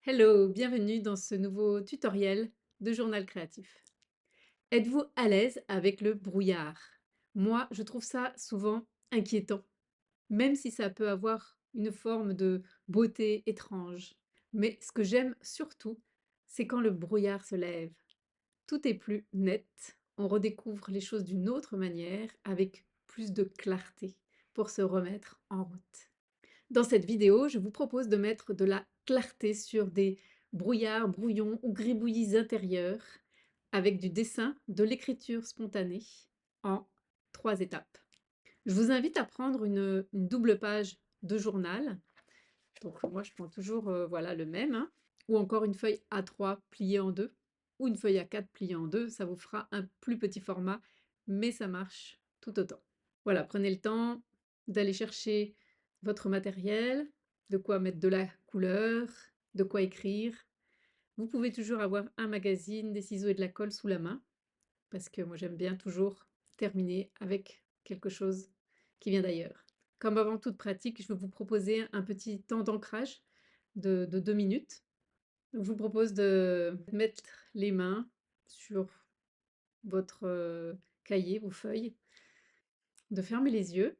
Hello, bienvenue dans ce nouveau tutoriel de journal créatif. Êtes-vous à l'aise avec le brouillard? Moi, je trouve ça souvent inquiétant, même si ça peut avoir une forme de beauté étrange. Mais ce que j'aime surtout, c'est quand le brouillard se lève. Tout est plus net, on redécouvre les choses d'une autre manière, avec plus de clarté pour se remettre en route. Dans cette vidéo, je vous propose de mettre de la clarté sur des brouillards, brouillons ou gribouillis intérieurs avec du dessin, de l'écriture spontanée en 3 étapes. Je vous invite à prendre une double page de journal. Donc moi, je prends toujours voilà, le même, hein, ou encore une feuille A3 pliée en deux, ou une feuille A4 pliée en deux. Ça vous fera un plus petit format, mais ça marche tout autant. Voilà, prenez le temps d'aller chercher votre matériel, de quoi mettre de la couleur, de quoi écrire. Vous pouvez toujours avoir un magazine, des ciseaux et de la colle sous la main, parce que moi j'aime bien toujours terminer avec quelque chose qui vient d'ailleurs. Comme avant toute pratique, je vais vous proposer un petit temps d'ancrage de 2 minutes. Donc, je vous propose de mettre les mains sur votre cahier, vos feuilles, de fermer les yeux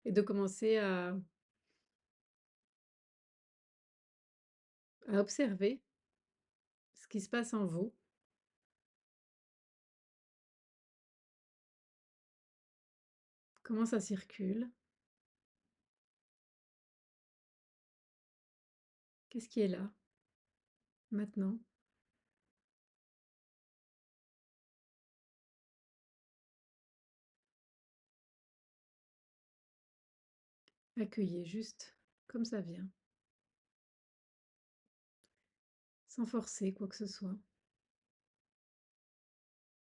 et de commencer à observer ce qui se passe en vous, comment ça circule, qu'est-ce qui est là, maintenant. Accueillez juste comme ça vient, sans forcer quoi que ce soit.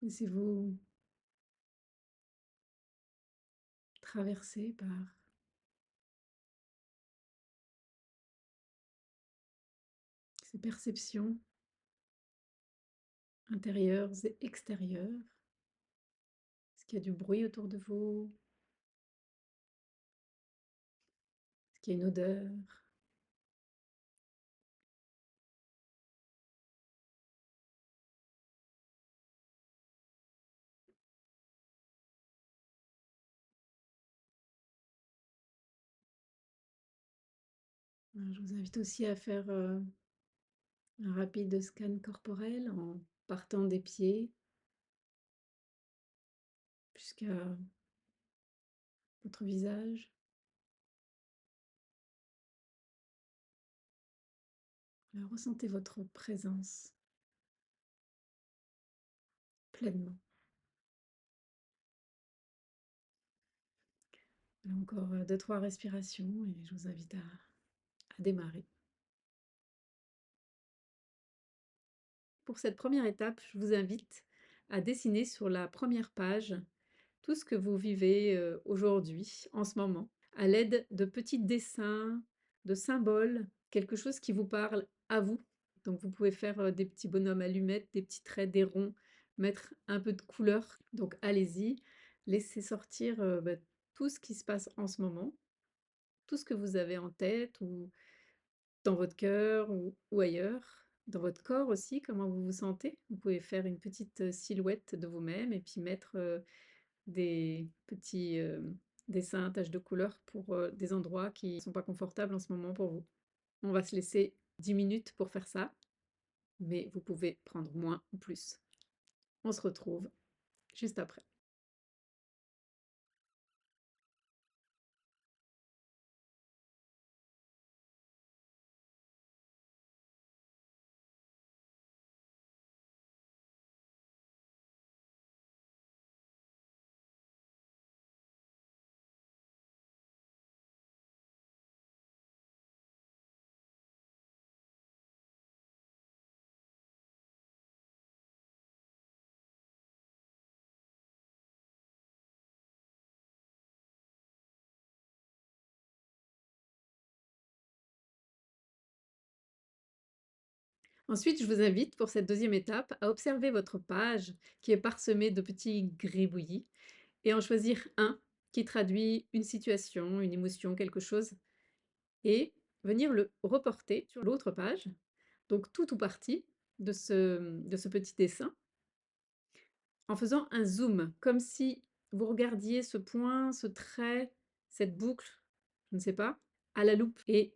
Laissez-vous traverser par ces perceptions intérieures et extérieures. Est-ce qu'il y a du bruit autour de vous? Est-ce qu'il y a une odeur? Je vous invite aussi à faire un rapide scan corporel en partant des pieds jusqu'à votre visage. Ressentez votre présence pleinement. Encore 2-3 respirations et je vous invite à démarrer. Pour cette première étape, je vous invite à dessiner sur la première page tout ce que vous vivez aujourd'hui, en ce moment, à l'aide de petits dessins, de symboles, quelque chose qui vous parle à vous. Donc vous pouvez faire des petits bonhommes allumettes, des petits traits, des ronds, mettre un peu de couleur. Donc allez-y, laissez sortir tout ce qui se passe en ce moment, tout ce que vous avez en tête ou dans votre cœur ou ailleurs, dans votre corps aussi, comment vous vous sentez. Vous pouvez faire une petite silhouette de vous-même et puis mettre des petits dessins, taches de couleur pour des endroits qui ne sont pas confortables en ce moment pour vous. On va se laisser 10 minutes pour faire ça, mais vous pouvez prendre moins ou plus. On se retrouve juste après. Ensuite, je vous invite pour cette deuxième étape à observer votre page qui est parsemée de petits gribouillis et en choisir un qui traduit une situation, une émotion, quelque chose. Et venir le reporter sur l'autre page, donc tout ou partie de ce petit dessin, en faisant un zoom, comme si vous regardiez ce point, ce trait, cette boucle, je ne sais pas, à la loupe. Et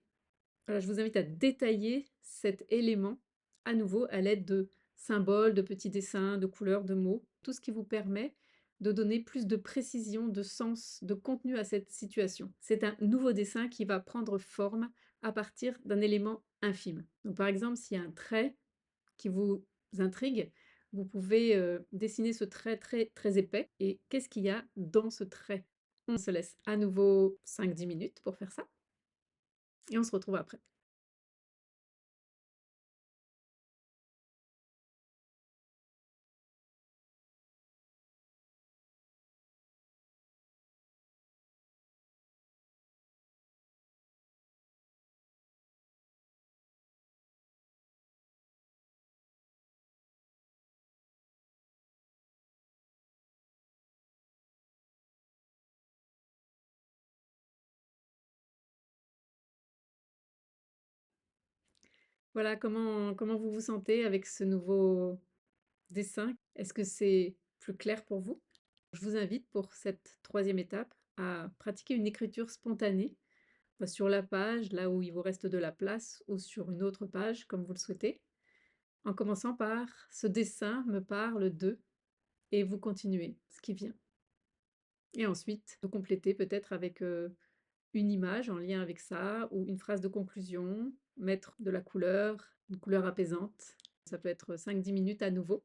voilà, je vous invite à détailler cet élément à nouveau à l'aide de symboles, de petits dessins, de couleurs, de mots, tout ce qui vous permet de donner plus de précision, de sens, de contenu à cette situation. C'est un nouveau dessin qui va prendre forme à partir d'un élément infime. Donc par exemple, s'il y a un trait qui vous intrigue, vous pouvez dessiner ce trait très, très épais. Et qu'est-ce qu'il y a dans ce trait? On se laisse à nouveau 5-10 minutes pour faire ça et on se retrouve après. Voilà, comment vous vous sentez avec ce nouveau dessin? Est-ce que c'est plus clair pour vous? Je vous invite pour cette troisième étape à pratiquer une écriture spontanée, sur la page, là où il vous reste de la place, ou sur une autre page, comme vous le souhaitez, en commençant par «Ce dessin me parle de» et vous continuez ce qui vient. Et ensuite, vous complétez peut-être avec, une image en lien avec ça ou une phrase de conclusion, mettre de la couleur, une couleur apaisante. Ça peut être 5-10 minutes à nouveau.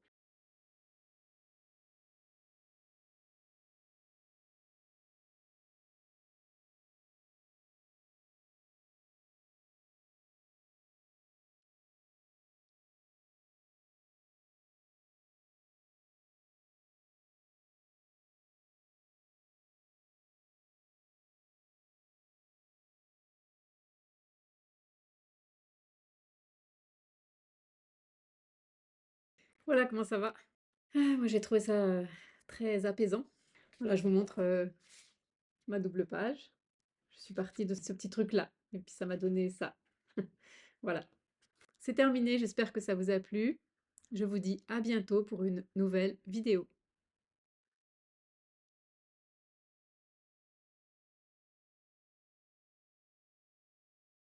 Voilà comment ça va. Ah, moi j'ai trouvé ça, très apaisant. Voilà, je vous montre, ma double page. Je suis partie de ce petit truc-là et puis ça m'a donné ça. Voilà, c'est terminé, j'espère que ça vous a plu. Je vous dis à bientôt pour une nouvelle vidéo.